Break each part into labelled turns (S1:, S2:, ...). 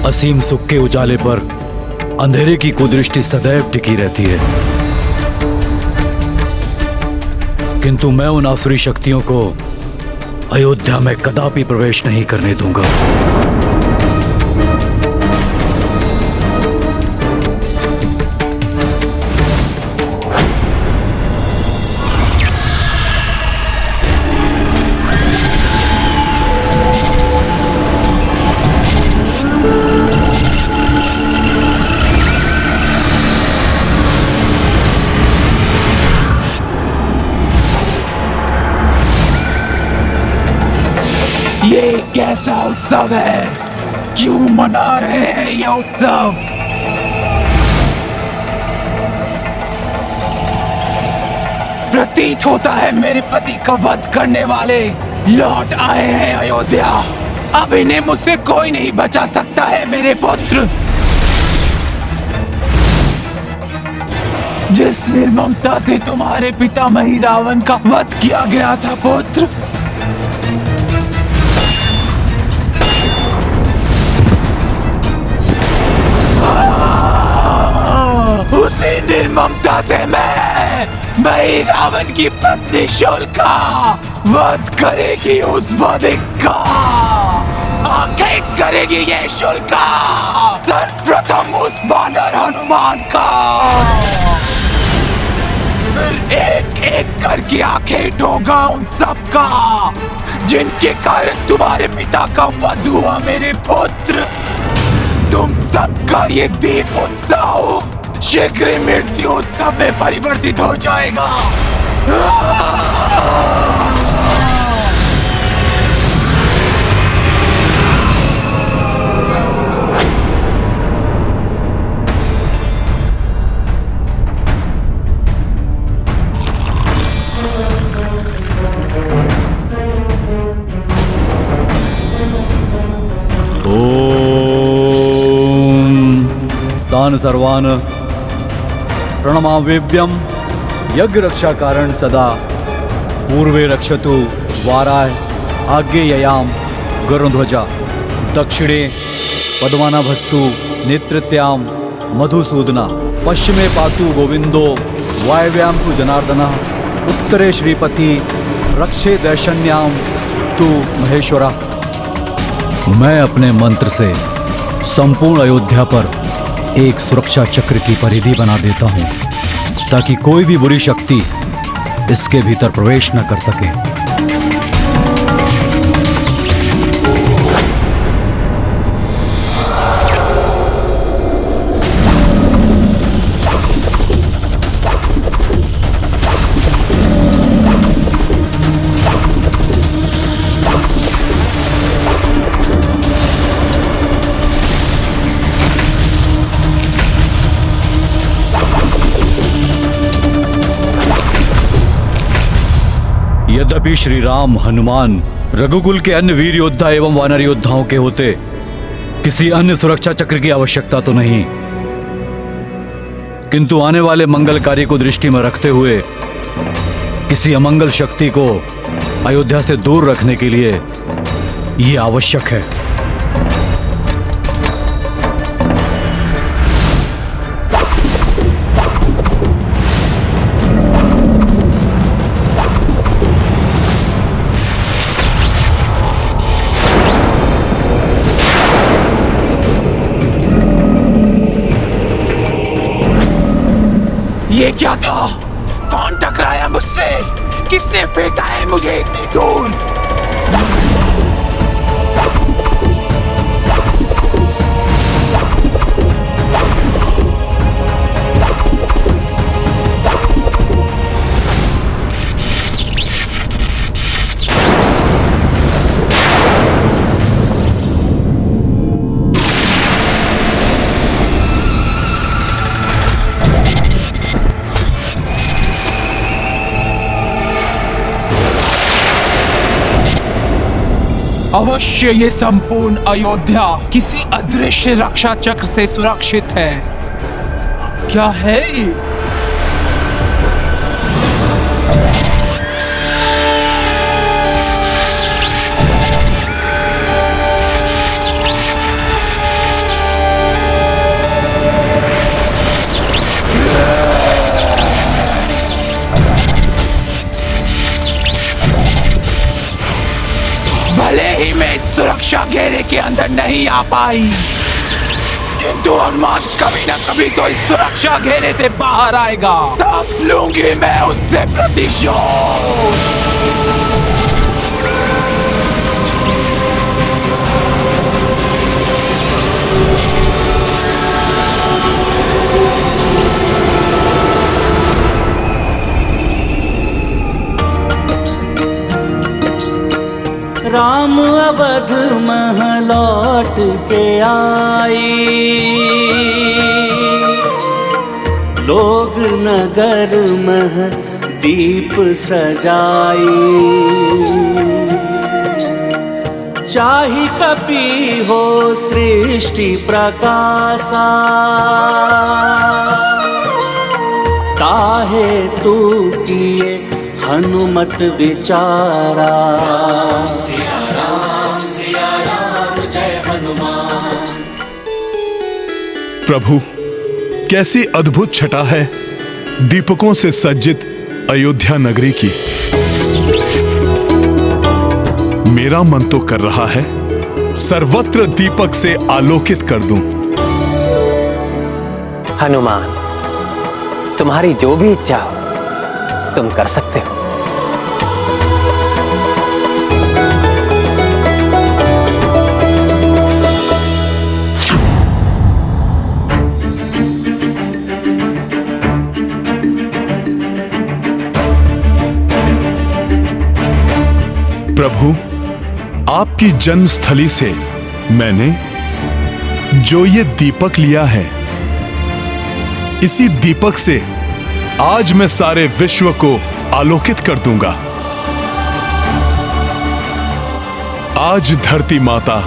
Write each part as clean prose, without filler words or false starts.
S1: असीम सुख के उजाले पर अंधेरे की कुदृष्टि सदैव टिकी रहती है, किंतु मैं उन आसुरी शक्तियों को अयोध्या में कदापि प्रवेश नहीं करने दूंगा।
S2: ये कैसा उत्सव है? क्यों मना रहे हैं ये उत्सव? प्रतीत होता है मेरे पति का वध करने वाले लौट आए हैं अयोध्या। अब इन्हें मुझसे कोई नहीं बचा सकता है मेरे पुत्र। जिस निर्ममता से तुम्हारे पितामही रावण का वध किया गया था पुत्र, उसी निर्ममता से मैं रावण की पत्नी शोल्का वध करेगी उस वधिक का। आंखें करेगी ये शोल्का सर्वप्रथम उस वानर हनुमान का। फिर एक एक करके आंखें ढोगा उन सबका जिनके कारण तुम्हारे पिता का वध हुआ मेरे पुत्र। तुम सबका ये दीप उत्सव शीघ्र ही मृत्यु उत्सव में परिवर्तित हो जाएगा।
S1: ओम तान सर्वान प्रणमाम्यभ्यम यज्ञ रक्षा कारण सदा पूर्वे रक्षतु वाराय आज्ञेययाम गरुध्वजा दक्षिणे पद्मनाभस्तु नेतृत्याम मधुसूदना पश्चिमे पातु गोविंदो वायव्यां तु जनार्दनः उत्तरे श्रीपति रक्षे दैशन्याम तु महेश्वरा। मैं अपने मंत्र से संपूर्ण अयोध्या पर एक सुरक्षा चक्र की परिधि बना देता हूं ताकि कोई भी बुरी शक्ति इसके भीतर प्रवेश न कर सके। यद्यपि श्री राम, हनुमान, रघुकुल के अन्य वीर योद्धा एवं वानर योद्धाओं के होते किसी अन्य सुरक्षा चक्र की आवश्यकता तो नहीं, किंतु आने वाले मंगल कार्य को दृष्टि में रखते हुए किसी अमंगल शक्ति को अयोध्या से दूर रखने के लिए यह आवश्यक है।
S2: ये क्या था? कौन टकराया मुझसे? किसने फेंका है मुझे इतनी दूर? अवश्य ये संपूर्ण अयोध्या किसी अदृश्य रक्षा चक्र से सुरक्षित है। क्या है ये? घेरे के अंदर नहीं आ पाई, किंतु हनुमान कभी न कभी तो इस सुरक्षा घेरे से बाहर आएगा। तब लूंगी मैं उससे प्रतिशोध।
S3: राम अवध मह लौट के आई, लोग नगर मह दीप सजाई। चाहि कपि हो सृष्टि प्रकाशा, ताहे तू किए हनुमत विचारा। सिया राम जय हनुमान।
S4: प्रभु, कैसी अद्भुत छटा है दीपकों से सज्जित अयोध्या नगरी की। मेरा मन तो कर रहा है सर्वत्र दीपक से आलोकित कर दूं।
S5: हनुमान, तुम्हारी जो भी इच्छा हो तुम कर सकते हो।
S4: प्रभु, आपकी जन्मस्थली से मैंने जो ये दीपक लिया है, इसी दीपक से आज मैं सारे विश्व को आलोकित कर दूंगा। आज धरती माता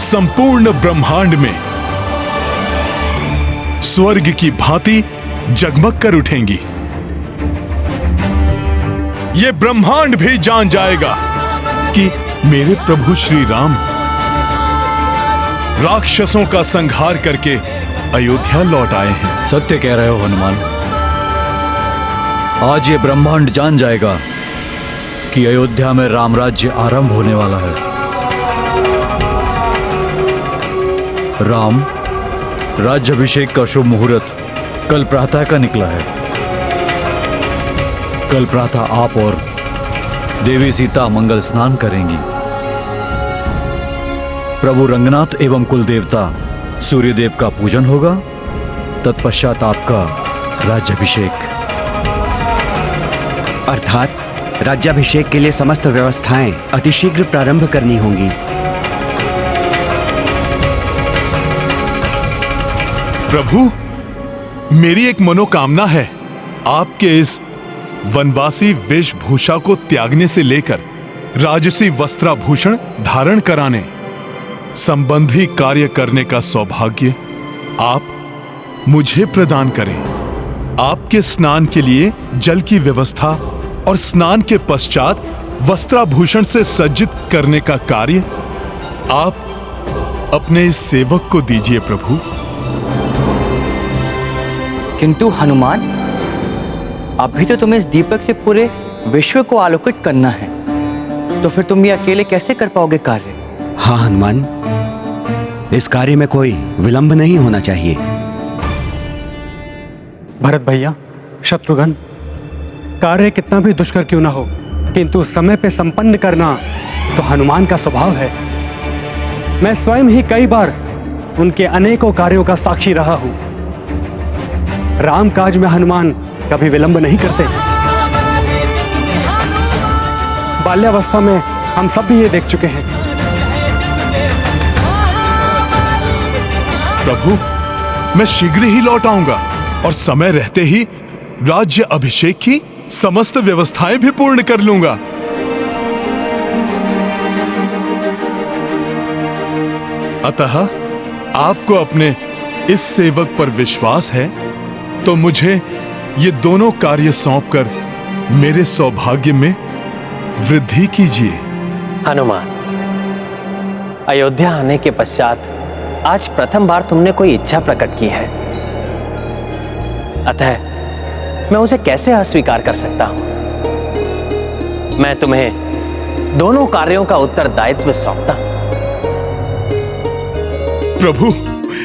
S4: संपूर्ण ब्रह्मांड में स्वर्ग की भांति जगमग कर उठेंगी। ये ब्रह्मांड भी जान जाएगा कि मेरे प्रभु श्री राम राक्षसों का संहार करके अयोध्या लौट आए हैं।
S1: सत्य कह रहे हो हनुमान। आज ये ब्रह्मांड जान जाएगा कि अयोध्या में राम राज्य आरंभ होने वाला है। राम राज्याभिषेक का शुभ मुहूर्त कल प्रातः का निकला है। कल प्रातः आप और देवी सीता मंगल स्नान करेंगी। प्रभु रंगनाथ एवं कुल देवता सूर्यदेव का पूजन होगा। तत्पश्चात आपका राज्याभिषेक।
S6: अर्थात राज्याभिषेक के लिए समस्त व्यवस्थाएं अतिशीघ्र प्रारंभ करनी होंगी।
S4: प्रभु, मेरी एक मनोकामना है। आपके इस वनवासी वेशभूषा को त्यागने से लेकर राजसी वस्त्राभूषण धारण कराने संबंधी कार्य करने का सौभाग्य आप मुझे प्रदान करें। आपके स्नान के लिए जल की व्यवस्था और स्नान के पश्चात वस्त्राभूषण से सज्जित करने का कार्य आप अपने इस सेवक को दीजिए प्रभु।
S7: किंतु हनुमान, अभी तो तुम्हें इस दीपक से पूरे विश्व को आलोकित करना है, तो फिर तुम ये अकेले कैसे कर पाओगे कार्य?
S6: हाँ हनुमान, इस कार्य में कोई विलंब नहीं होना चाहिए।
S8: भरत भैया, शत्रुघ्न, कार्य कितना भी दुष्कर क्यों ना हो, किंतु समय पे संपन्न करना तो हनुमान का स्वभाव है। मैं स्वयं ही कई बार उनके अनेकों कार्यों का साक्षी रहा हूं। राम काज में हनुमान कभी विलंब नहीं करते। बाल्यावस्था में हम सब भी ये देख चुके हैं।
S4: प्रभु, मैं शीघ्र ही लौट आऊंगा और समय रहते ही राज्य अभिषेक की समस्त व्यवस्थाएं भी पूर्ण कर लूंगा। अतः आपको अपने इस सेवक पर विश्वास है तो मुझे ये दोनों कार्य सौंपकर मेरे सौभाग्य में वृद्धि कीजिए।
S5: हनुमान, अयोध्या आने के पश्चात आज प्रथम बार तुमने कोई इच्छा प्रकट की है, अतः मैं उसे कैसे अस्वीकार कर सकता हूं। मैं तुम्हें दोनों कार्यों का उत्तरदायित्व सौंपता हूं।
S4: प्रभु,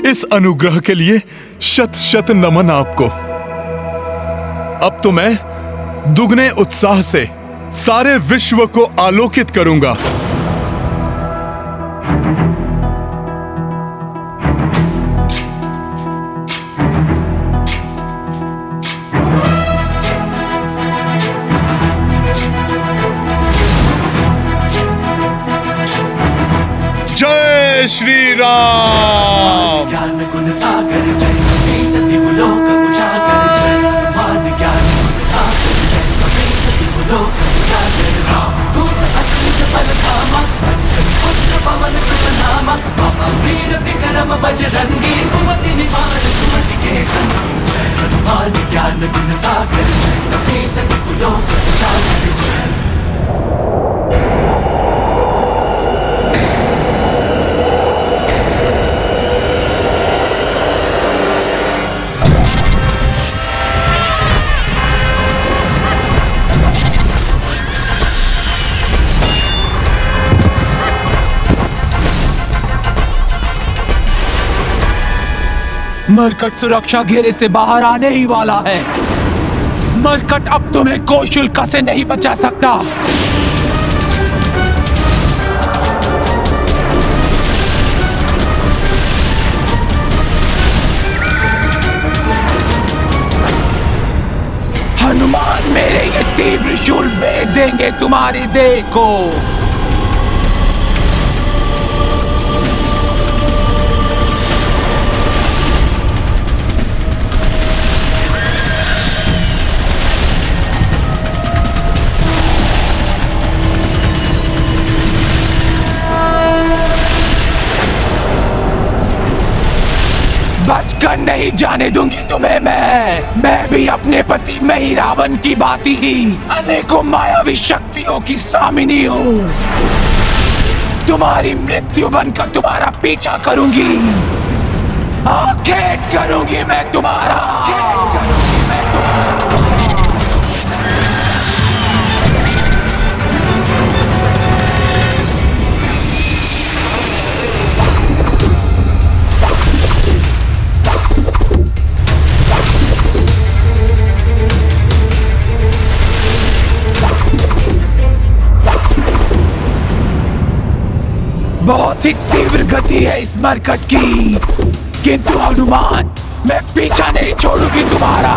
S4: इस अनुग्रह के लिए शत शत नमन आपको। अब तो मैं दुगने उत्साह से सारे विश्व को आलोकित करूंगा। जय श्री राम।
S3: ज्ञान गुण सागर जय कपी सती लोक उजागर जय मान ज्ञान गुण सागर जय कपी सती लोक उजागर राम दूत अतुलित बल धामा अंजन पुत्र पवन सुत नामा महावीर विक्रम बजरंगी कुमति निवार सुमति के संगी जय हनुमान ज्ञान गुण सागर जय कपी सती लोक उजागर जय।
S2: मरकट सुरक्षा घेरे से बाहर आने ही वाला है। मरकट अब तुम्हें कोई शुल्क से नहीं बचा सकता। हनुमान मेरे ये तीव्र शूल भेद देंगे तुम्हारी देह को। बचकर नहीं जाने दूंगी तुम्हें मैं भी अपने पति में ही रावण की भांति ही अनेकों मायावी शक्तियों की स्वामिनी हूँ। तुम्हारी मृत्यु बनकर तुम्हारा पीछा करूंगी, आखेट करूंगी मैं तुम्हारा। बहुत ही तीव्र गति है इस मरकट की, किंतु हनुमान मैं पीछा नहीं छोड़ूंगी तुम्हारा।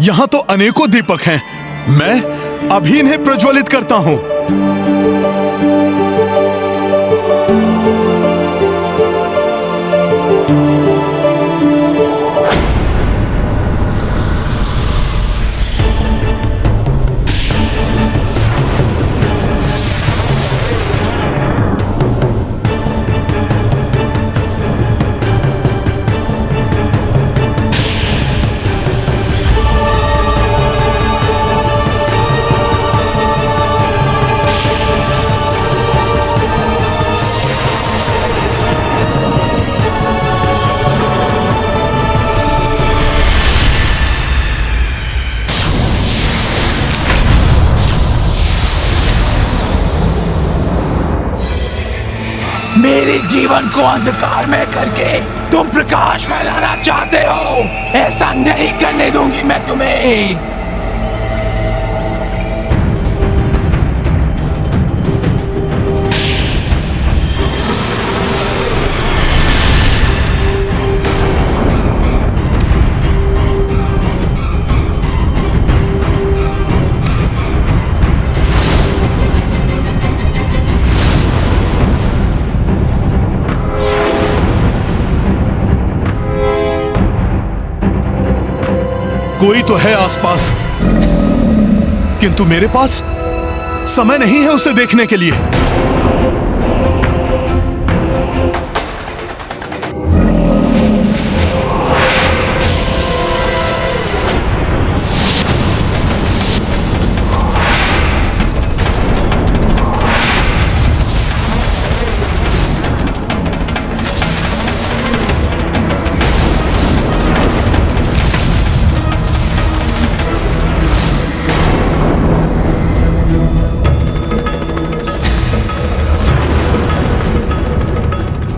S4: यहाँ तो अनेकों दीपक हैं, मैं अभी इन्हें प्रज्वलित करता हूँ।
S2: मेरे जीवन को अंधकार में करके तुम प्रकाश फैलाना चाहते हो। ऐसा नहीं करने दूंगी मैं तुम्हें।
S4: कोई तो है आसपास, किंतु मेरे पास समय नहीं है उसे देखने के लिए।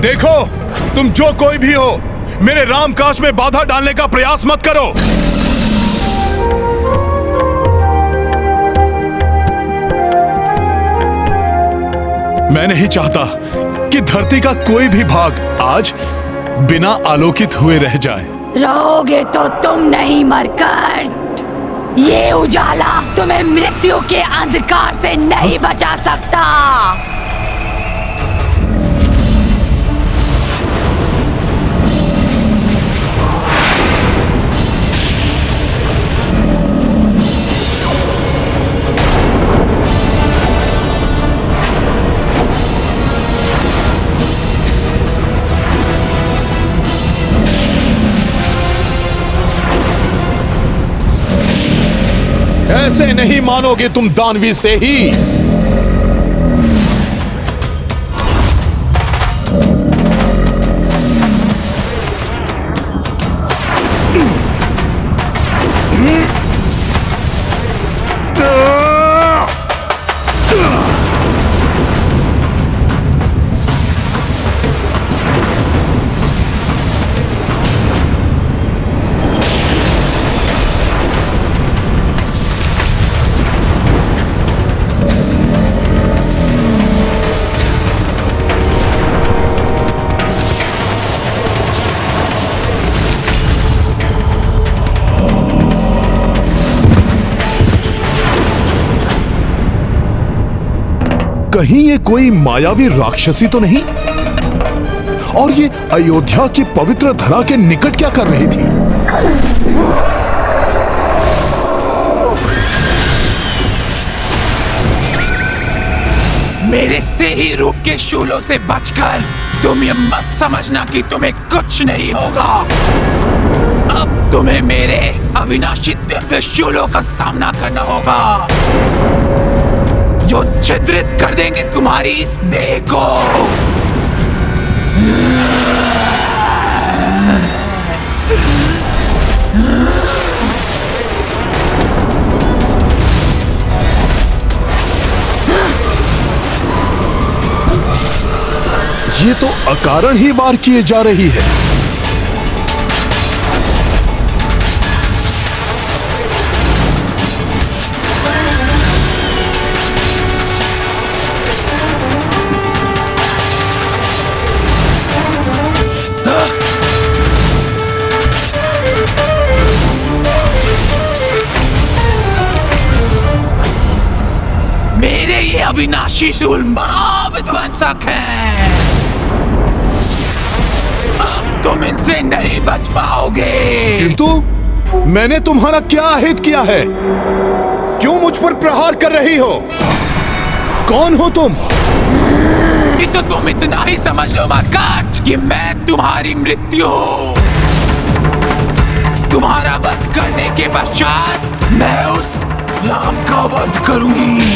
S4: देखो, तुम जो कोई भी हो, मेरे रामकाज में बाधा डालने का प्रयास मत करो। मैं नहीं चाहता कि धरती का कोई भी भाग आज बिना आलोकित हुए रह जाए।
S9: रहोगे तो तुम नहीं मरकट। ये उजाला तुम्हें मृत्यु के अंधकार से नहीं बचा सकता।
S4: ऐसे नहीं मानोगे तुम दानवी से ही। कहीं ये कोई मायावी राक्षसी तो नहीं? और ये अयोध्या की पवित्र धरा के निकट क्या कर रही थी?
S2: मेरे से ही रूप के शूलों से बचकर तुम ये मत समझना कि तुम्हें कुछ नहीं होगा। अब तुम्हें मेरे अविनाशी दिव्य शूलों का सामना करना होगा, जो छिद्रित कर देंगे तुम्हारी इस देह को।
S4: ये तो अकारण ही वार किए जा रही है।
S2: मेरे ये अविनाशी शूल महाविध्वंसक हैं। अब तुम इनसे नहीं बच पाओगे।
S4: किंतु मैंने तुम्हारा क्या हित किया है? क्यों मुझ पर प्रहार कर रही हो? कौन हो तुम?
S2: कि तो तुम इतना ही समझ लो मरकट कि मैं तुम्हारी मृत्यु हूं। तुम्हारा वध करने के पश्चात मैं उस राम का वध करूंगी।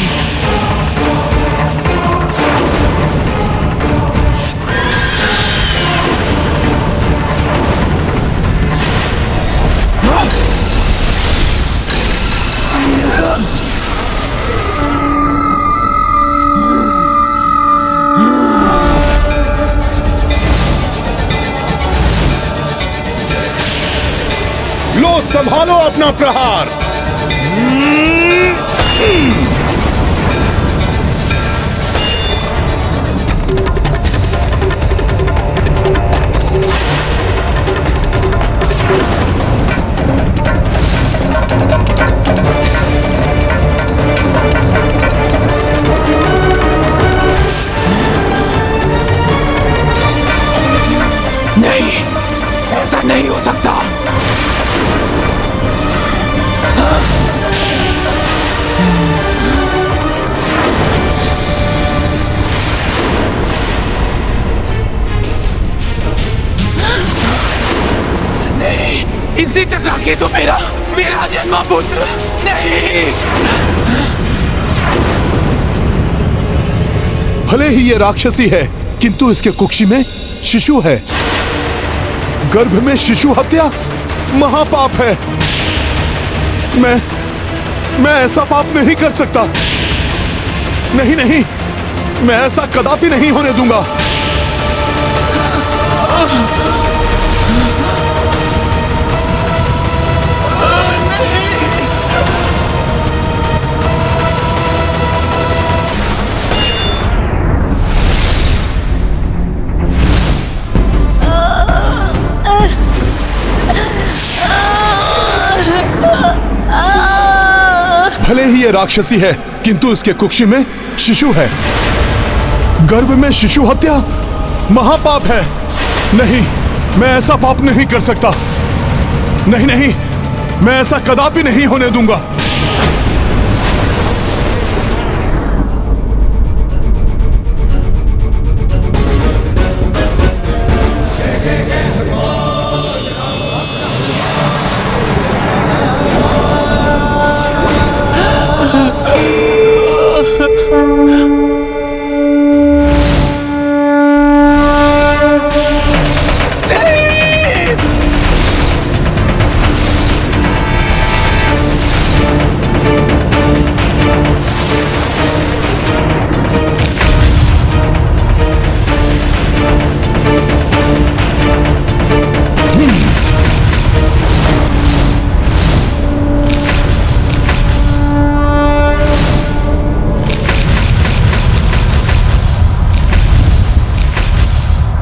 S4: संभालो अपना प्रहार।
S2: नहीं, ऐसा नहीं हो सकता। नहीं, इनसे टकरा के तो मेरा जन्मा पुत्र नहीं।
S4: भले ही ये राक्षसी है, किंतु इसके कुक्षी में शिशु है। गर्भ में शिशु हत्या महापाप है। मैं ऐसा पाप नहीं कर सकता। नहीं नहीं, मैं ऐसा कदापि नहीं होने दूंगा। भले ही ये राक्षसी है, किंतु इसके कुक्षी में शिशु है। गर्भ में शिशु हत्या महापाप है। नहीं, मैं ऐसा पाप नहीं कर सकता। नहीं नहीं, मैं ऐसा कदापि नहीं होने दूंगा।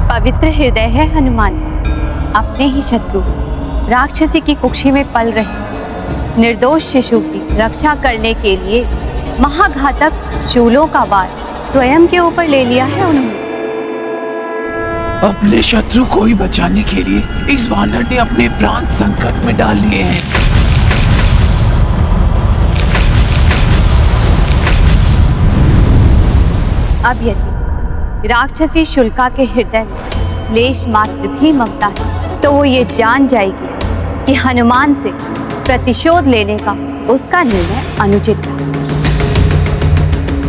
S10: पवित्र हृदय है हनुमान। अपने ही शत्रु राक्षसी की कुक्षी में पल रहे निर्दोष शिशु की रक्षा करने के लिए महाघातक शूलों का वार स्वयं के ऊपर ले लिया है उन्होंने।
S2: अपने शत्रु को ही बचाने के लिए इस वानर ने अपने प्राण संकट में डाल लिए हैं।
S10: अब यदि राक्षसी शुल्का के हृदय में लेश मात्र भी ममता है, तो वो ये जान जाएगी कि हनुमान से प्रतिशोध लेने का उसका निर्णय अनुचित था,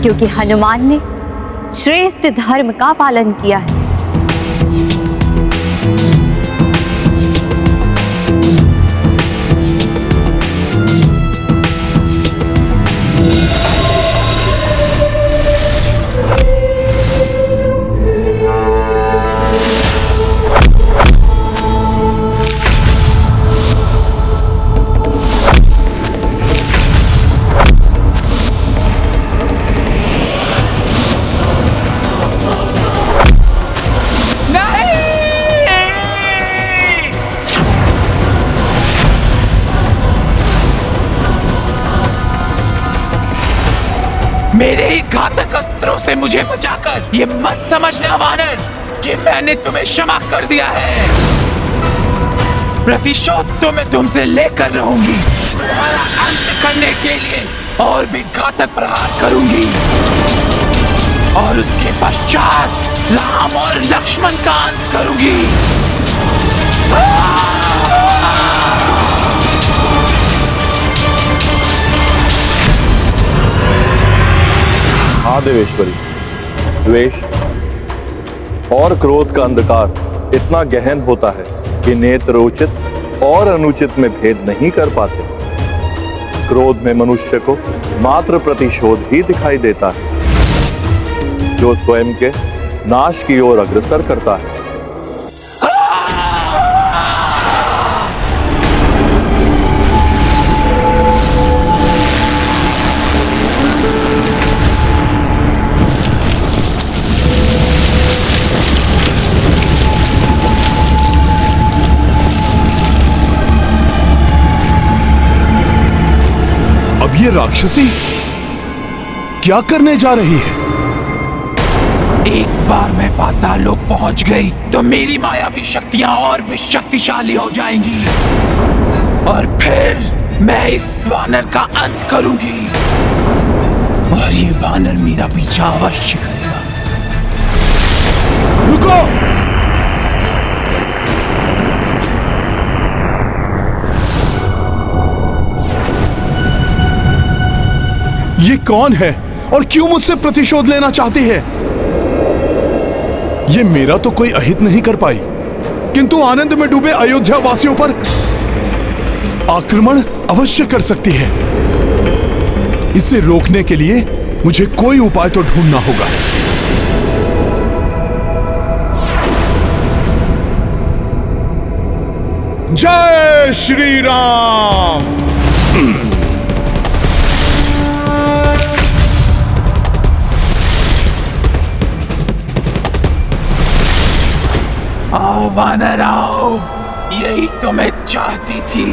S10: क्योंकि हनुमान ने श्रेष्ठ धर्म का पालन किया है।
S2: मेरे ही घातक अस्त्रों से मुझे बचाकर ये मत समझना वानर कि मैंने तुम्हें क्षमा कर दिया है। प्रतिशोध तो मैं तुमसे लेकर रहूंगी। तुम्हारा अंत करने के लिए और भी घातक प्रहार करूंगी, और उसके पश्चात राम और लक्ष्मण का अंत करूंगी।
S11: हाँ देवेश्वरी, द्वेष और क्रोध का अंधकार इतना गहन होता है कि नेत्र उचित और अनुचित में भेद नहीं कर पाते। क्रोध में मनुष्य को मात्र प्रतिशोध ही दिखाई देता है, जो स्वयं के नाश की ओर अग्रसर करता है।
S4: राक्षसी क्या करने जा रही है?
S2: एक बार मैं पाताल लोक पहुंच गई तो मेरी मायावी शक्तियां और भी शक्तिशाली हो जाएंगी और फिर मैं इस वानर का अंत करूंगी और ये वानर मेरा पीछा अवश्य करेगा।
S4: रुको! ये कौन है और क्यों मुझसे प्रतिशोध लेना चाहती है? ये मेरा तो कोई अहित नहीं कर पाई, किंतु आनंद में डूबे अयोध्या वासियों पर आक्रमण अवश्य कर सकती है। इसे रोकने के लिए मुझे कोई उपाय तो ढूंढना होगा। जय श्री राम।
S2: आओ वानर आओ, यही तो मैं चाहती थी।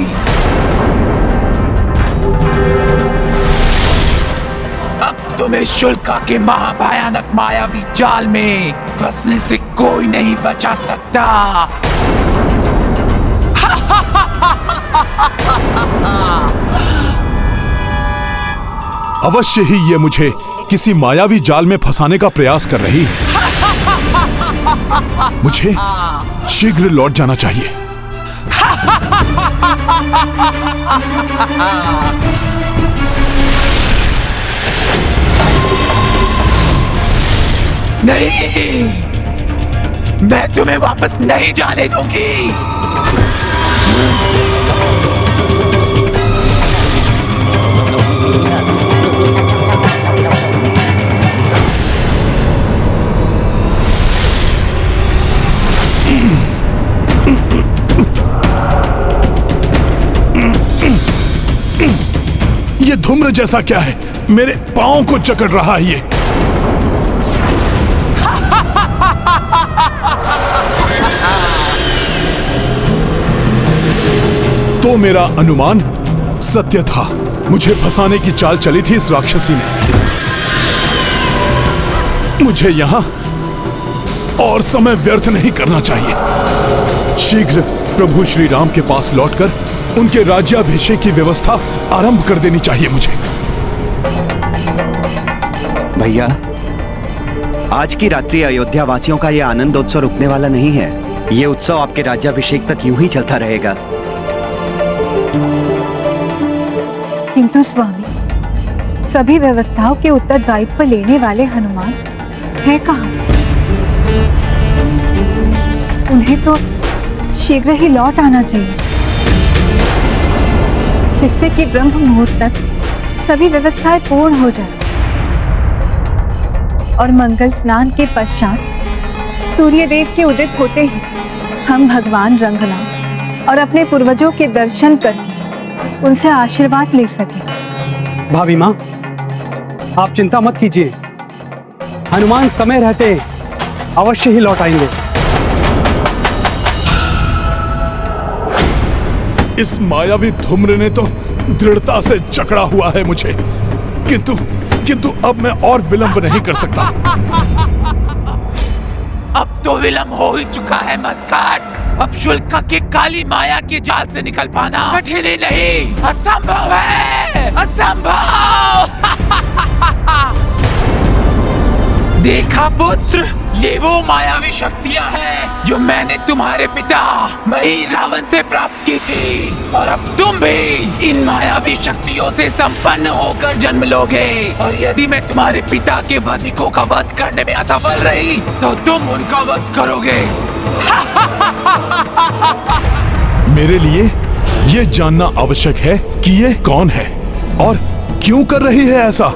S2: अब तुम्हें शुल्का के महाभयानक मायावी जाल में फंसने से कोई नहीं बचा सकता।
S4: अवश्य ही ये मुझे किसी मायावी जाल में फंसाने का प्रयास कर रही है। मुझे शीघ्र लौट जाना चाहिए।
S2: नहीं, मैं तुम्हें वापस नहीं जाने दूंगी।
S4: ये धूम्र जैसा क्या है? मेरे पांव को जकड़ रहा है ये। तो मेरा अनुमान सत्य था। मुझे फंसाने की चाल चली थी इस राक्षसी ने। मुझे यहां और समय व्यर्थ नहीं करना चाहिए। शीघ्र प्रभु श्री राम के पास लौटकर उनके राज्याभिषेक की व्यवस्था आरंभ कर देनी चाहिए मुझे।
S6: भैया, आज की रात्रि अयोध्या वासियों का यह आनंदोत्सव रुकने वाला नहीं है। यह उत्सव आपके राज्याभिषेक तक यूं ही चलता रहेगा।
S12: किंतु स्वामी, सभी व्यवस्थाओं के उत्तरदायित्व लेने वाले हनुमान है कहाँ? उन्हें तो शीघ्र ही लौट आना चाहिए, जिससे कि ब्रह्म मुहूर्त तक सभी व्यवस्थाएं पूर्ण हो जाए और मंगल स्नान के पश्चात सूर्यदेव के उदित होते ही हम भगवान रंगनाथ और अपने पूर्वजों के दर्शन करके उनसे आशीर्वाद ले सके।
S8: भाभी माँ, आप चिंता मत कीजिए, हनुमान समय रहते अवश्य ही लौट आएंगे।
S4: इस मायावी धूम्र ने तो दृढ़ता से जकड़ा हुआ है मुझे, किंतु अब मैं और विलंब नहीं कर सकता।
S2: अब तो विलंब हो ही चुका है मत्काट। अब शुल्का के काली माया के जाल से निकल पाना कठिन ही नहीं, असंभव है, असंभव। देखा पुत्र, ये वो मायावी शक्तियां हैं जो मैंने तुम्हारे पिता मही रावण से प्राप्त की थी, और अब तुम भी इन मायावी शक्तियों से संपन्न होकर जन्म लोगे। और यदि मैं तुम्हारे पिता के वधिकों का वध करने में असफल रही तो तुम उनका वध करोगे।
S4: मेरे लिए ये जानना आवश्यक है कि ये कौन है और क्यों कर रही है ऐसा।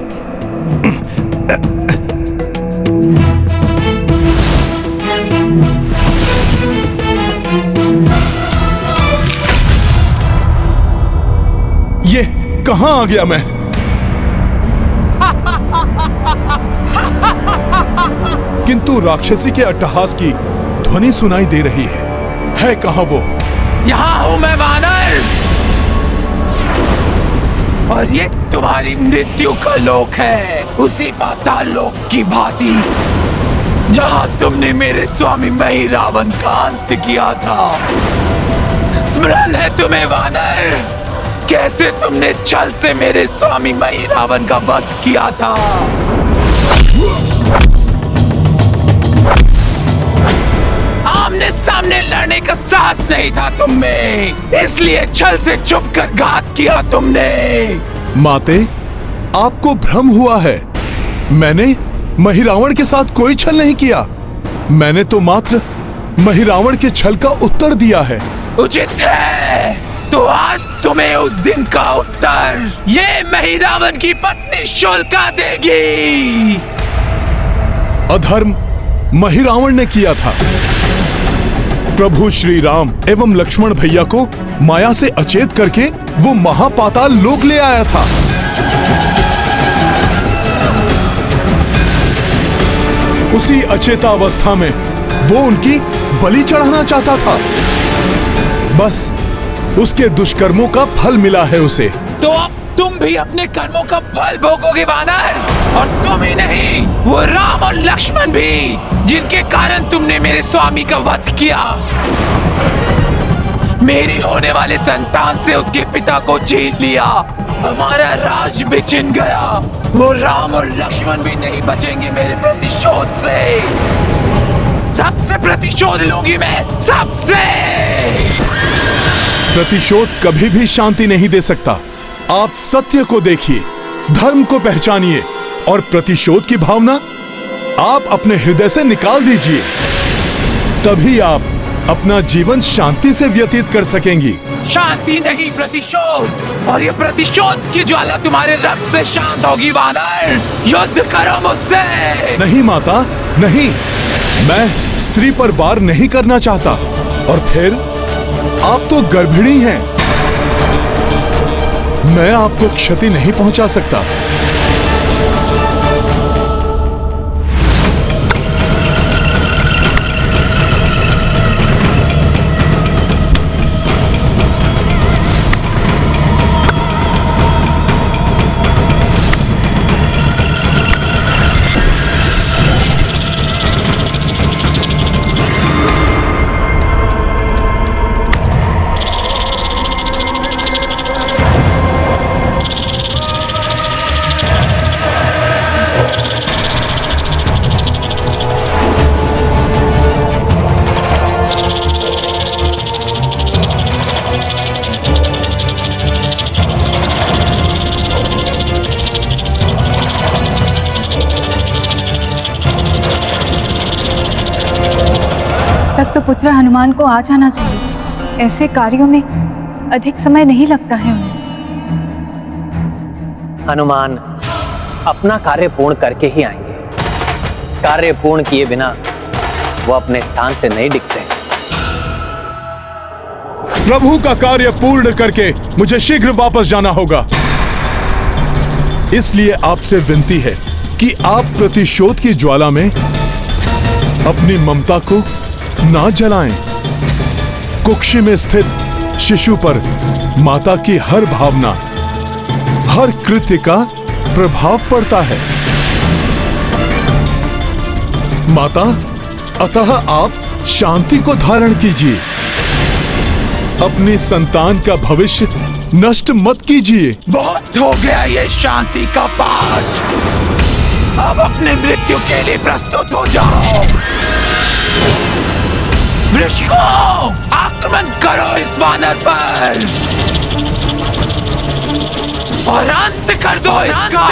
S4: ये कहां आ गया मैं? किंतु राक्षसी के अट्टहास की ध्वनि सुनाई दे रही है कहां वो?
S2: यहाँ हूँ मैं वानर, और ये तुम्हारी मृत्यु का लोक है, उसी पाताल लोक की भांति जहां तुमने मेरे स्वामी मही रावण का अंत किया था। स्मरण है तुम्हें वानर, कैसे तुमने छल से मेरे स्वामी मही रावण का वध किया था। आमने सामने लड़ने का साहस नहीं था तुम में, इसलिए छल से छुपकर घात किया तुमने।
S4: माते, आपको भ्रम हुआ है। मैंने महिरावण के साथ कोई छल नहीं किया। मैंने तो मात्र महिरावण के छल का उत्तर दिया है।
S2: उचित है, तो आज तुम्हें उस दिन का उत्तर ये महिरावण की पत्नी शोल्का देगी।
S4: अधर्म महिरावण ने किया था। प्रभु श्री राम एवं लक्ष्मण भैया को माया से अचेत करके वो महापाताल लोक ले आया था। उसी अचेतावस्था में वो उनकी बलि चढ़ाना चाहता था। बस उसके दुष्कर्मों का फल मिला है उसे।
S2: तो अब तुम भी अपने कर्मों का फल भोगोगे वानर, और तुम ही नहीं, वो राम और लक्ष्मण भी, जिनके कारण तुमने मेरे स्वामी का वध किया। मेरी होने वाले संतान से उसके पिता को छीन लिया, हमारा राज भी छिन गया। वो राम और लक्ष्मण भी नहीं बचेंगे मेरे प्रतिशोध से। सबसे प्रतिशोध लूंगी मैं, सबसे।
S4: प्रतिशोध कभी भी शांति नहीं दे सकता। आप सत्य को देखिए, धर्म को पहचानिए और प्रतिशोध की भावना आप अपने हृदय से निकाल दीजिए। तभी आप अपना जीवन शांति से व्यतीत कर सकेंगी।
S2: शांति नहीं, प्रतिशोध। और ये प्रतिशोध की ज्वाला तुम्हारे रक्त से शांत होगी वानर। युद्ध करो मुझसे।
S4: नहीं माता, नहीं। मैं स्त्री पर वार नहीं करना चाहता। और फिर आप तो गर्भिणी हैं। मैं आपको क्षति नहीं पहुंचा सकता।
S12: तब तो पुत्र हनुमान को आ जाना चाहिए। ऐसे कार्यों में अधिक समय नहीं लगता है उन्हें।
S5: हनुमान अपना कार्य पूर्ण करके ही आएंगे। कार्य पूर्ण किए बिना वो अपने स्थान से नहीं दिखते।
S4: प्रभु का कार्य पूर्ण करके मुझे शीघ्र वापस जाना होगा। इसलिए आपसे विनती है कि आप प्रतिशोध की ज्वाला में अपनी ममता को ना जलाएं। कुक्षी में स्थित शिशु पर माता की हर भावना, हर कृत्य का प्रभाव पड़ता है। माता, अतः आप शांति को धारण कीजिए। अपनी संतान का भविष्य नष्ट मत कीजिए।
S2: बहुत हो गया ये शांति का पाठ। अब अपने मृत्यु के लिए प्रस्तुत हो जाओ। वृषको, आक्रमण करो इस वानर पर और अंत कर दो इसका।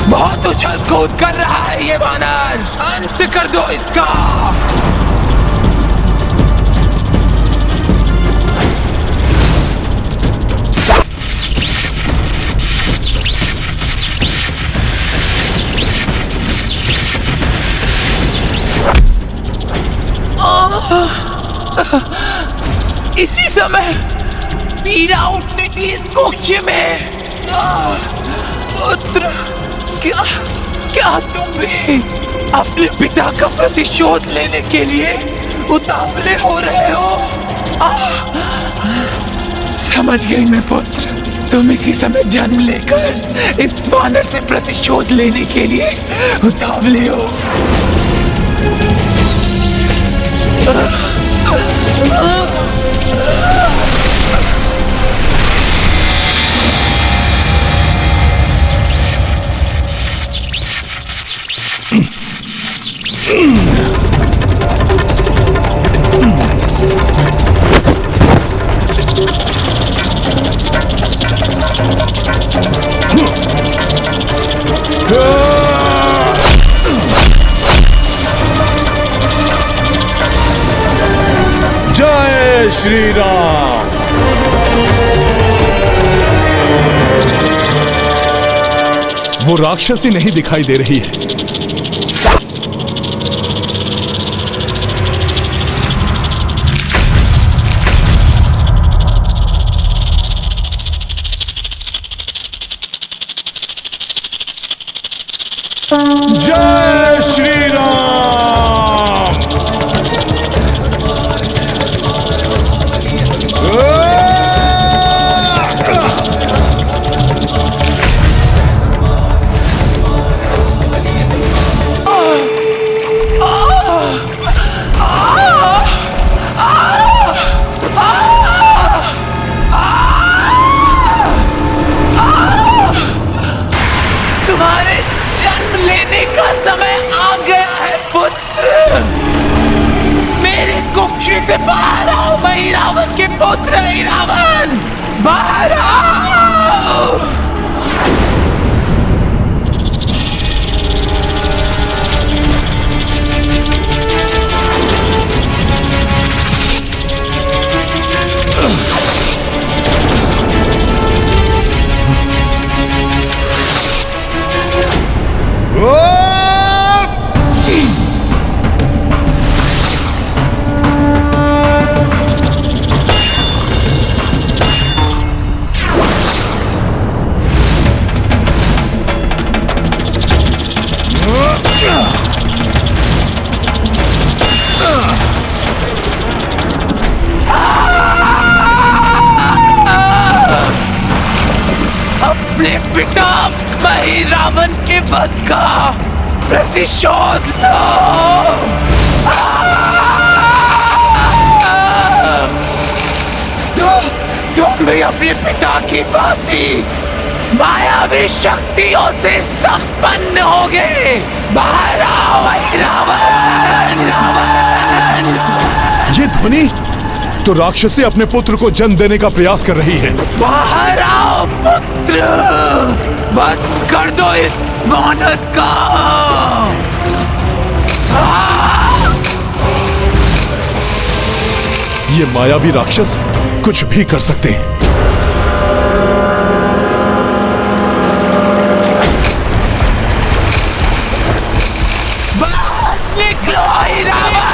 S2: बहुत उछल कूद कर रहा है ये वानर, अंत कर दो इसका। इसी समय पीड़ा उठती थी इस कुक्ष में। पुत्र, क्या क्या तुम भी अपने पिता का प्रतिशोध लेने के लिए उतावले हो रहे हो? समझ गई मैं पुत्र, तुम इसी समय जन्म लेकर इस वानर से प्रतिशोध लेने के लिए उतावले हो।
S4: जय श्री राम। वो राक्षसी नहीं दिखाई दे रही है। जय श्री राम।
S2: तुम्हारे जन्म लेने का समय आ गया है पुत्र। मेरे कुक्षी से बाहर आओ, मैं रावण के पुत्र रावण, बाहर आओ। अपने पिता मही रावण के वध का प्रतिशोध लो। तुम भी अपने पिता की भांति मायावी शक्तियों से संपन्न हो गए। बाहर आओ रावण, रावण।
S4: ये ध्वनि तो राक्षसी अपने पुत्र को जन्म देने का प्रयास कर रही है।
S2: बाहर आओ पुत्र, बंद कर दो इस वानर का।
S4: ये मायावी राक्षस कुछ भी कर सकते हैं।
S2: निकलो रावण।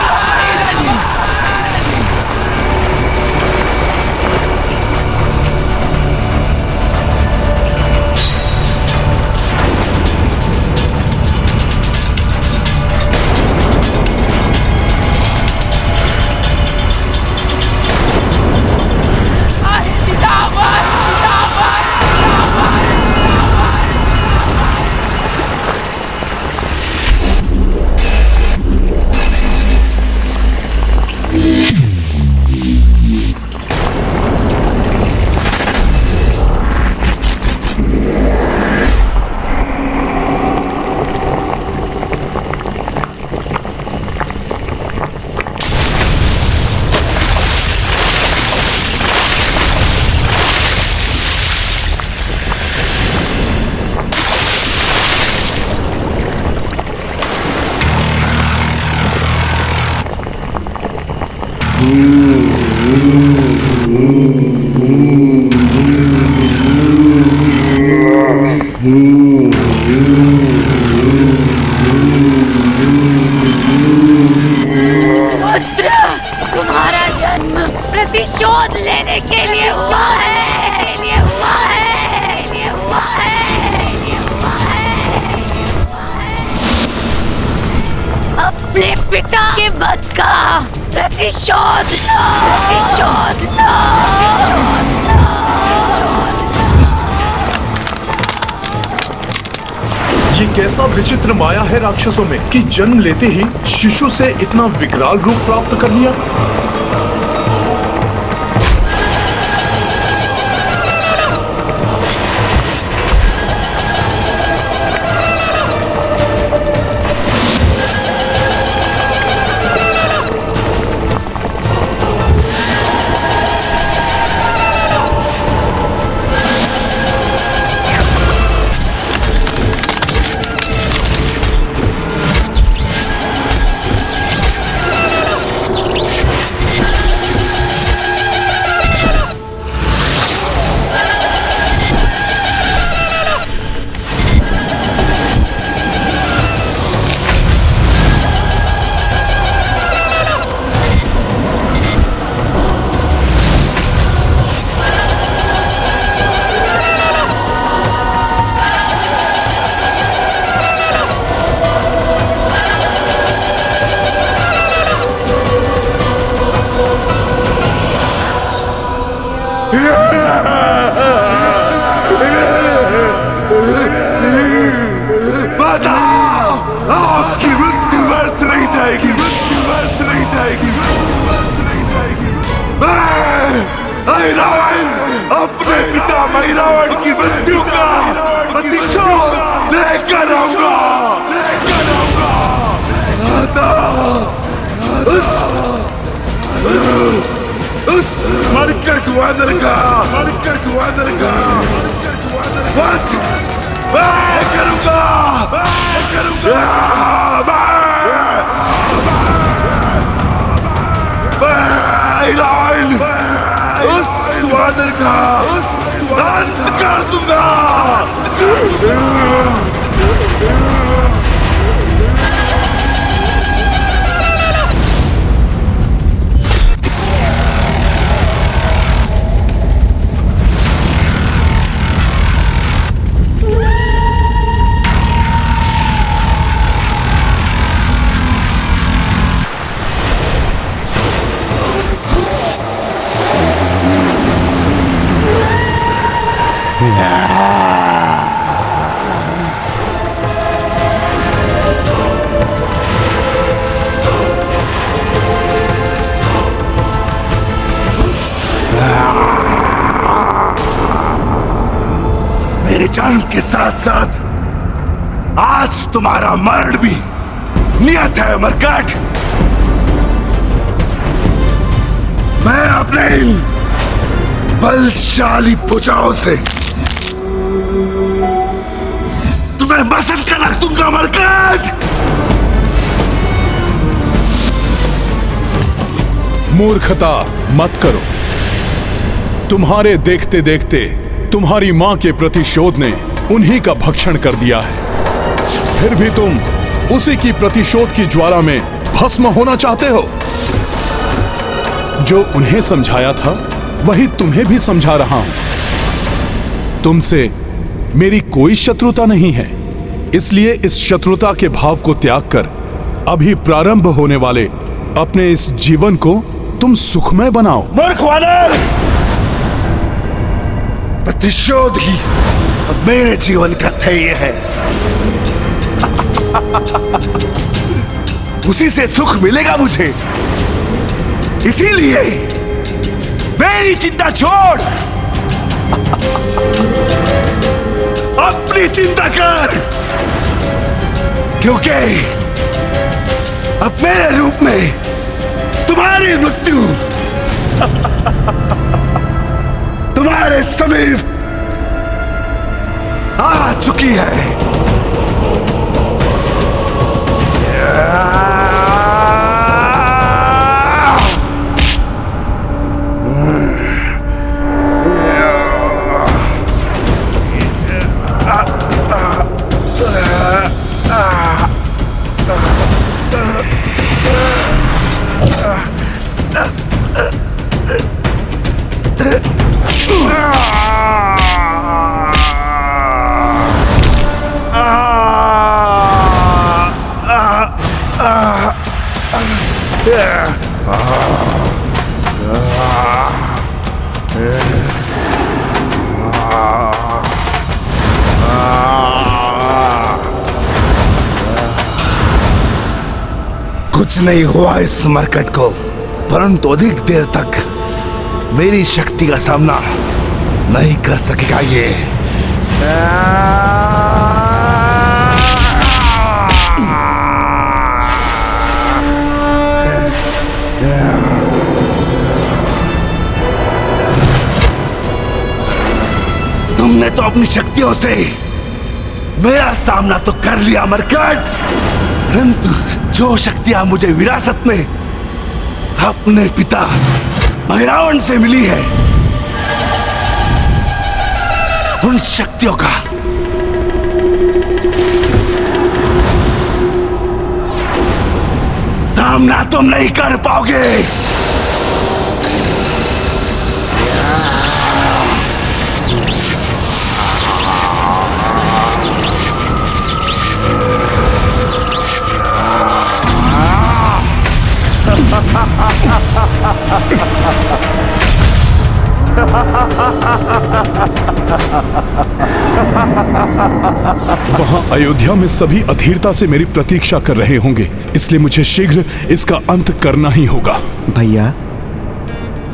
S9: तुम्हारा जन्म प्रतिशोध लेने के लिए हुआ है, अपने पिता के वध का प्रतिशोध लो।
S4: ये कैसा विचित्र माया है राक्षसों में कि जन्म लेते ही शिशु से इतना विकराल रूप प्राप्त कर लिया।
S2: आपकी मृत्यु व्यर्थ नहीं जाएगी, रावण अपने पिता रावण की मृत्यु का प्रतिशोध लेकर आऊंगा। उस मरकट वानर का वध मैं करूंगा। रावण उस वानर का अंत कर दूंगा। मेरे जन्म के साथ साथ आज तुम्हारा मरण भी नियत है मरकट। मैं अपने इन बलशाली भुजाओं से तुम्हें मसल कर रख दूंगा मरकट।
S4: मूर्खता मत करो। तुम्हारे देखते देखते तुम्हारी मां के प्रतिशोध ने उन्हीं का भक्षण कर दिया है। फिर भी तुम उसी की प्रतिशोध की ज्वाला में भस्म होना चाहते हो। जो उन्हें समझाया था वही तुम्हें भी समझा रहा हूं। तुमसे मेरी कोई शत्रुता नहीं है, इसलिए इस शत्रुता के भाव को त्याग कर अभी प्रारंभ होने वाले अपने इस जीवन को तुम सुखमय बनाओ।
S2: मूर्ख वानर, प्रतिशोध ही मेरे जीवन का ध्येय है। उसी से सुख मिलेगा मुझे। इसीलिए मेरी चिंता छोड़, अपनी चिंता कर, क्योंकि अब मेरे रूप में तुम्हारी मृत्यु तुम्हारे समीप आ चुकी है।
S13: कुछ नहीं हुआ इस मरकट को, परंतु अधिक देर तक मेरी शक्ति का सामना नहीं कर सकेगा ये। तुमने तो अपनी शक्तियों से मेरा सामना तो कर लिया मरकट, परंतु जो शक्तियां मुझे विरासत में अपने पिता रावण से मिली है, उन शक्तियों का सामना तुम नहीं कर पाओगे।
S4: वहां अयोध्या में सभी अधीरता से मेरी प्रतीक्षा कर रहे होंगे, इसलिए मुझे शीघ्र इसका अंत करना ही होगा।
S6: भैया,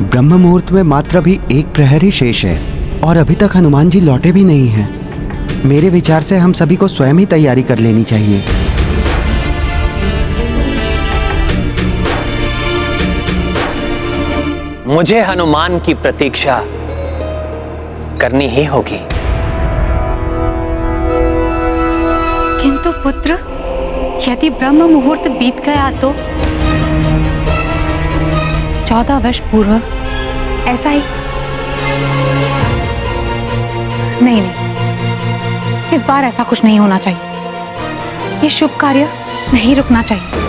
S6: ब्रह्म मुहूर्त में मात्र अभी एक प्रहर ही शेष है और अभी तक हनुमान जी लौटे भी नहीं हैं। मेरे विचार से हम सभी को स्वयं ही तैयारी कर लेनी चाहिए।
S5: मुझे हनुमान की प्रतीक्षा करनी ही होगी।
S14: किंतु पुत्र, यदि ब्रह्म मुहूर्त बीत गया तो 14 वर्ष पूर्व ऐसा ही। नहीं, इस बार ऐसा कुछ नहीं होना चाहिए। ये शुभ कार्य नहीं रुकना चाहिए।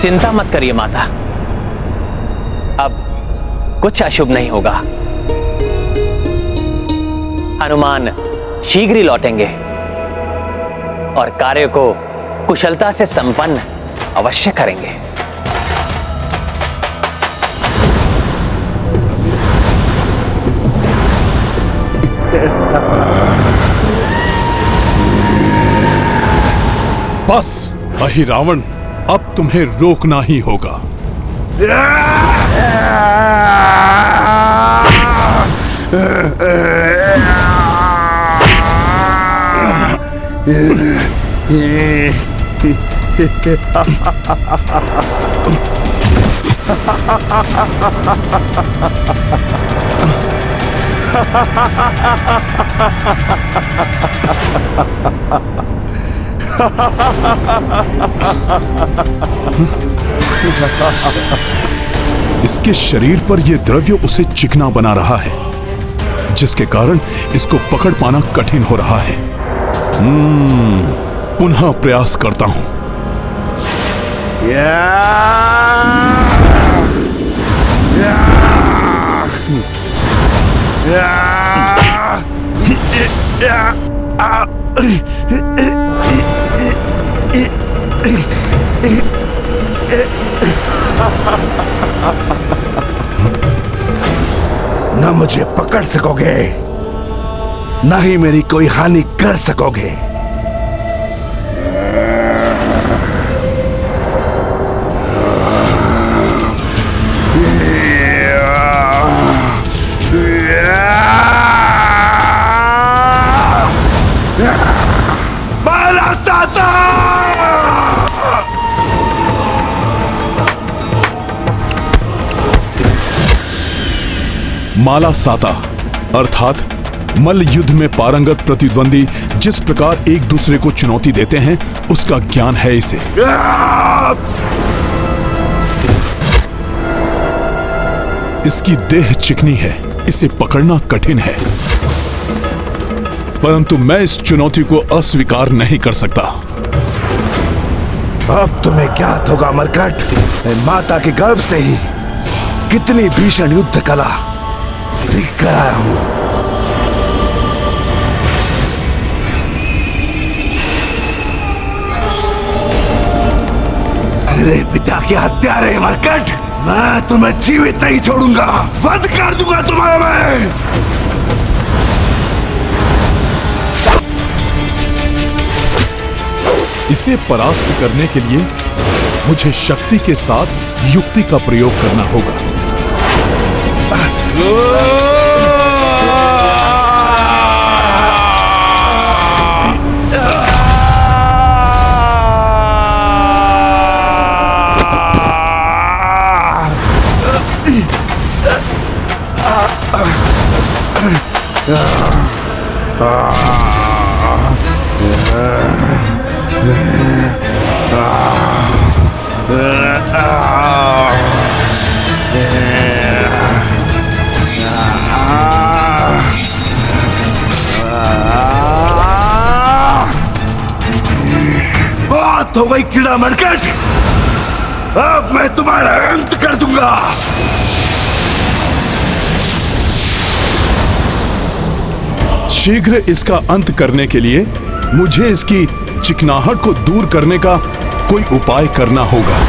S5: चिंता मत करिए माता, अब कुछ अशुभ नहीं होगा। हनुमान शीघ्र ही लौटेंगे और कार्य को कुशलता से संपन्न अवश्य करेंगे।
S4: बस अहि रावण, अब तुम्हें रोकना ही होगा। इसके शरीर पर यह द्रव्य उसे चिकना बना रहा है, जिसके कारण इसको पकड़ पाना कठिन हो रहा है। पुनः प्रयास करता हूं।
S13: न मुझे पकड़ सकोगे, न ही मेरी कोई हानि कर सकोगे।
S4: माला साता अर्थात मल्ल युद्ध में पारंगत प्रतिद्वंदी जिस प्रकार एक दूसरे को चुनौती देते हैं, उसका ज्ञान है इसे। इसकी देह चिकनी है, इसे पकड़ना कठिन है, परंतु मैं इस चुनौती को अस्वीकार नहीं कर सकता।
S13: अब तुम्हें ज्ञात होगा मरकट, मैं माता के गर्भ से ही कितनी भीषण युद्ध कला सीख कर आया हूं। मेरे पिता के हत्यारे मरकट, मैं तुम्हें जीवित नहीं छोड़ूंगा, वध कर दूंगा तुम्हारा मैं।
S4: इसे परास्त करने के लिए मुझे शक्ति के साथ युक्ति का प्रयोग करना होगा।
S13: बात हो गई कीड़ा मरकट, अब मैं तुम्हारा अंत कर दूंगा।
S4: शीघ्र इसका अंत करने के लिए मुझे इसकी चिकनाहट को दूर करने का कोई उपाय करना होगा।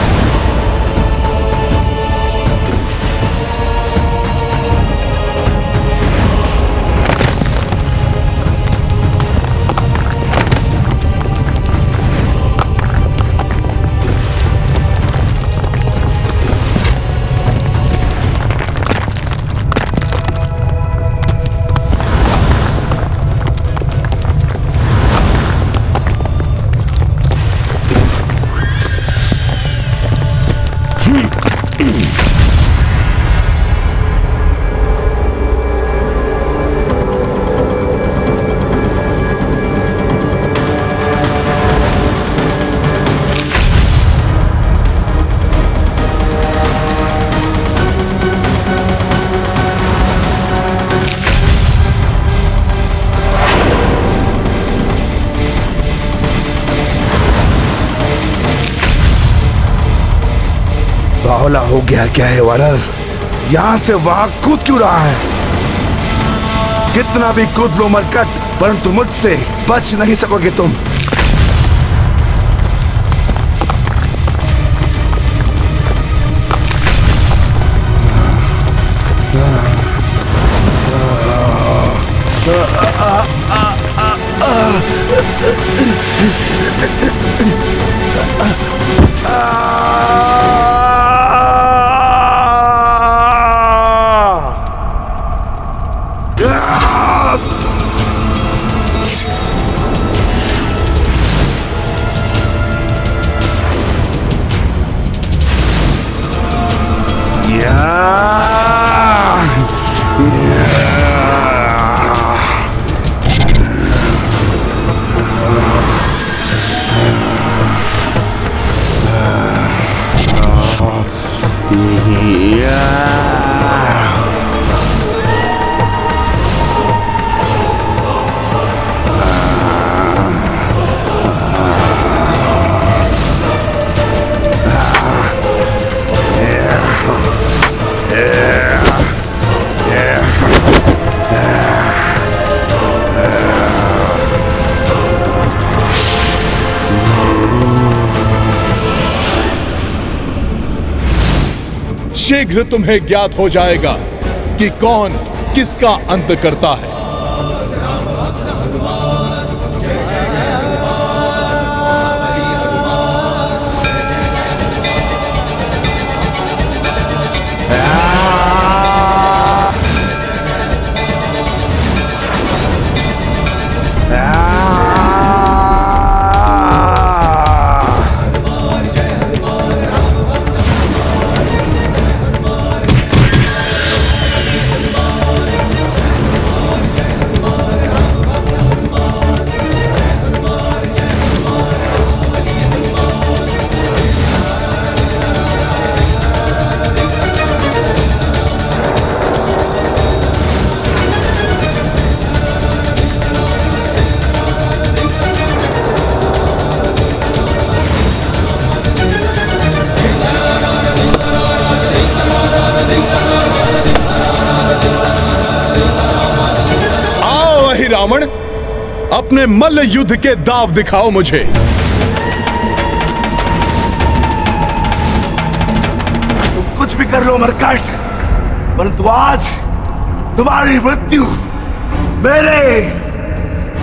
S13: बावला हो गया क्या है वानर? यहाँ से वहां कूद क्यों रहा है? कितना भी कूद लो मरकट, परंतु मुझसे बच नहीं सकोगे तुम।
S4: शीघ्र तुम्हें ज्ञात हो जाएगा कि कौन किसका अंत करता है। रावण, अपने मल्ल युद्ध के दाव दिखाओ मुझे।
S13: तुम कुछ भी कर लो मरकट, परंतु आज तुम्हारी मृत्यु मेरे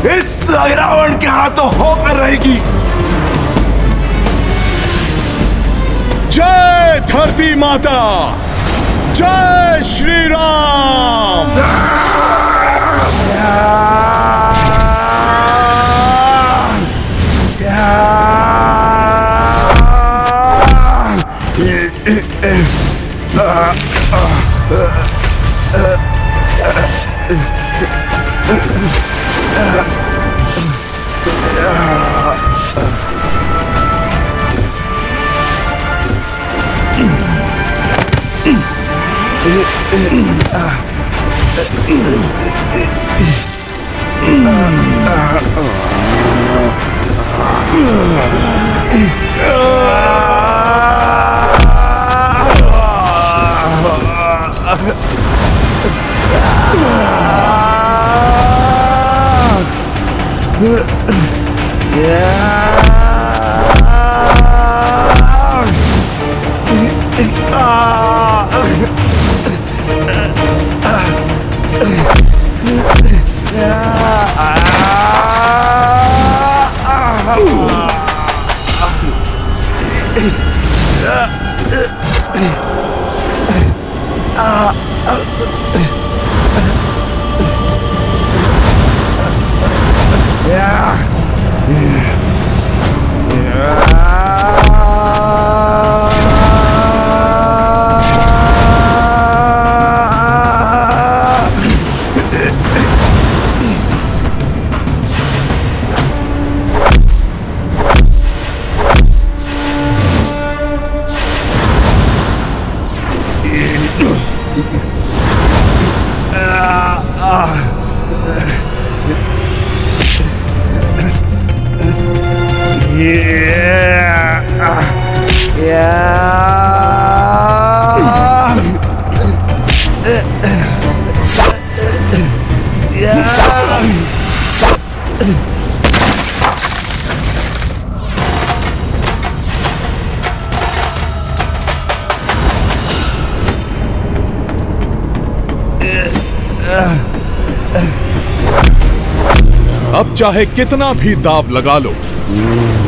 S13: इस रावण के हाथों होकर रहेगी।
S4: जय धरती माता, जय श्री राम। अब चाहे कितना भी दाव लगा लो,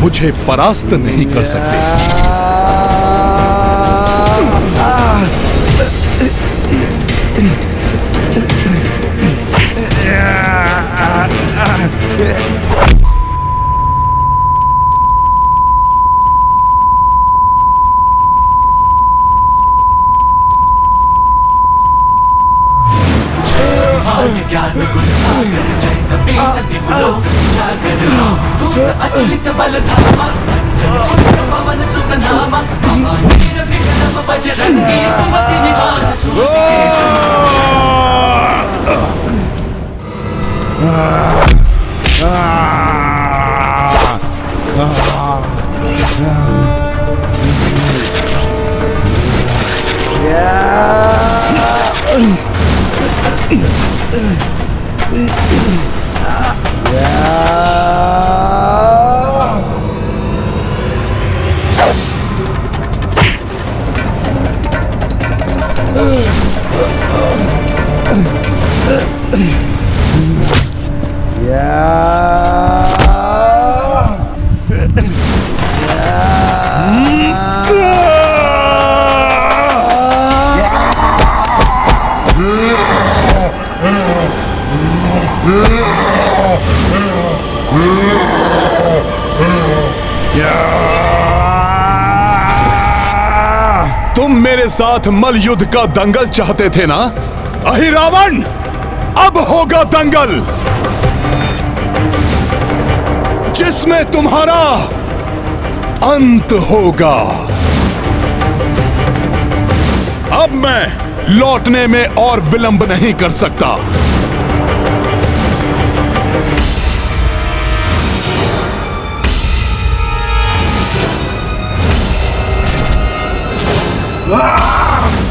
S4: मुझे परास्त नहीं कर सकते।
S3: ज्ञान गुण सागर जय कपि सदिवलोक उजागर दूत अतुलित बल धामा पवन सुत नामा वीर विक्रम बजरंगी कुमति निवास सूर्य
S4: तुम मेरे साथ मल युद्ध का दंगल चाहते थे ना? अहिरावण, अब होगा दंगल जिसमें तुम्हारा अंत होगा। अब मैं लौटने में और विलंब नहीं कर सकता।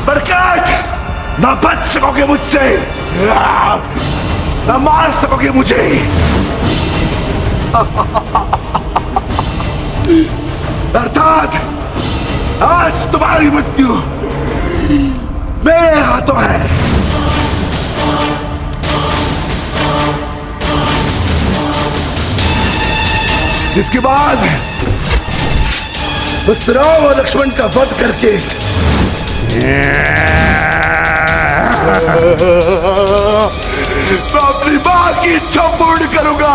S13: बरकत, ना बच सकोगे मुझसे, ना मार सकोगे मुझे। अर्थात आज तुम्हारी मृत्यु मेरे हाथों है। जिसके बाद उस राम और लक्ष्मण का वध करके मैं अपनी मां की इच्छा पूर्ण करूंगा।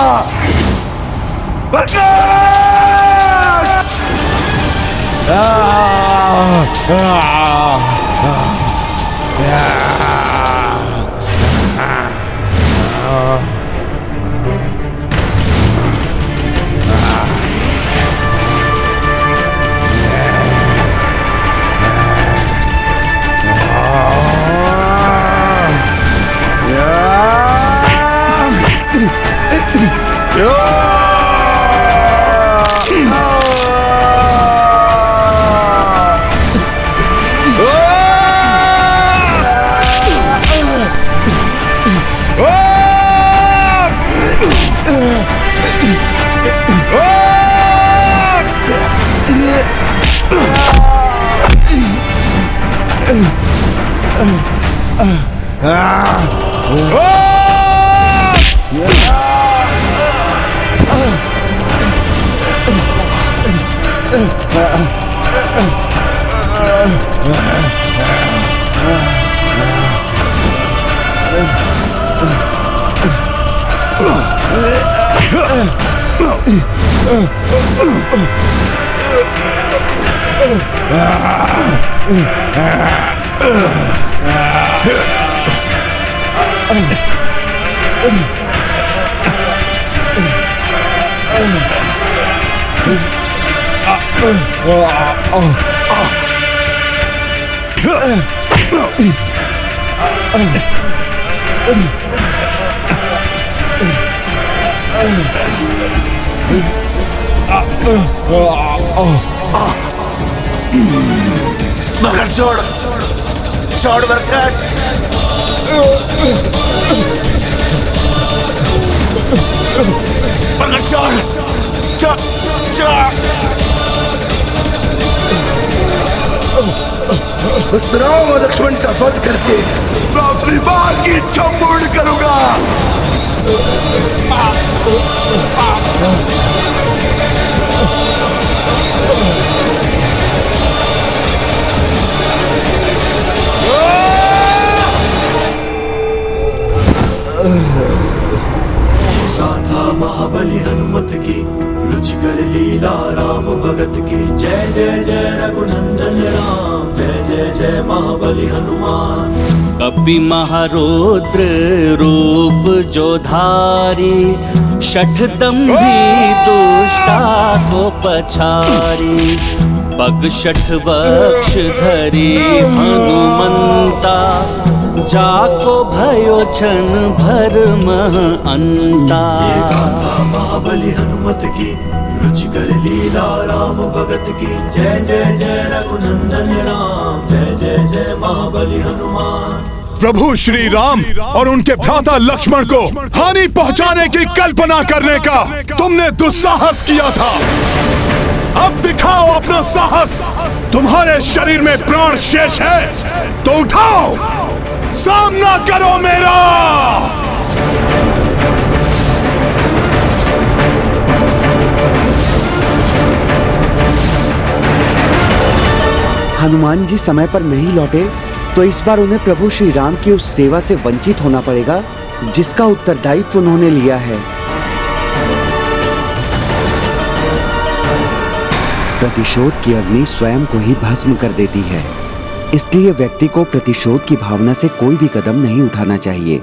S13: मगर छोड़ छोड़ बरकत। बरकत छोड़ छोड़ छोड़। उस राम और लक्ष्मण का वध करके मैं अपनी मां की इच्छा पूर्ण करूंगा।
S3: गाथा महाबली हनुमत की, रुचिकर लीला राम भगत की। जय जय जय रघुनंदन राम, जय जय जय महाबली हनुमान।
S15: कपि महारुद्र रूप जो धारी, शठदंभी दुष्टा को पछारी। पग शठ बक्ष धरी हनुमंता, जाको भयो छन भर मह अंता।
S3: ये गाथा महाबली हनुमत की, रुचिकर लीला राम भगत की। जय जय जय रघुनंदन राम, जय जय जय महाबली हनुमान।
S4: प्रभु श्री राम और उनके भ्राता लक्ष्मण को हानि पहुंचाने की कल्पना करने का तुमने दुस्साहस किया था। अब दिखाओ अपना साहस। तुम्हारे शरीर में प्राण शेष है तो उठाओ, सामना करो मेरा।
S6: हनुमान जी समय पर नहीं लौटे तो इस बार उन्हें प्रभु श्री राम की उस सेवा से वंचित होना पड़ेगा जिसका उत्तरदायित्व उन्होंने लिया है। प्रतिशोध की अग्नि स्वयं को ही भस्म कर देती है, इसलिए व्यक्ति को प्रतिशोध की भावना से कोई भी कदम नहीं उठाना चाहिए।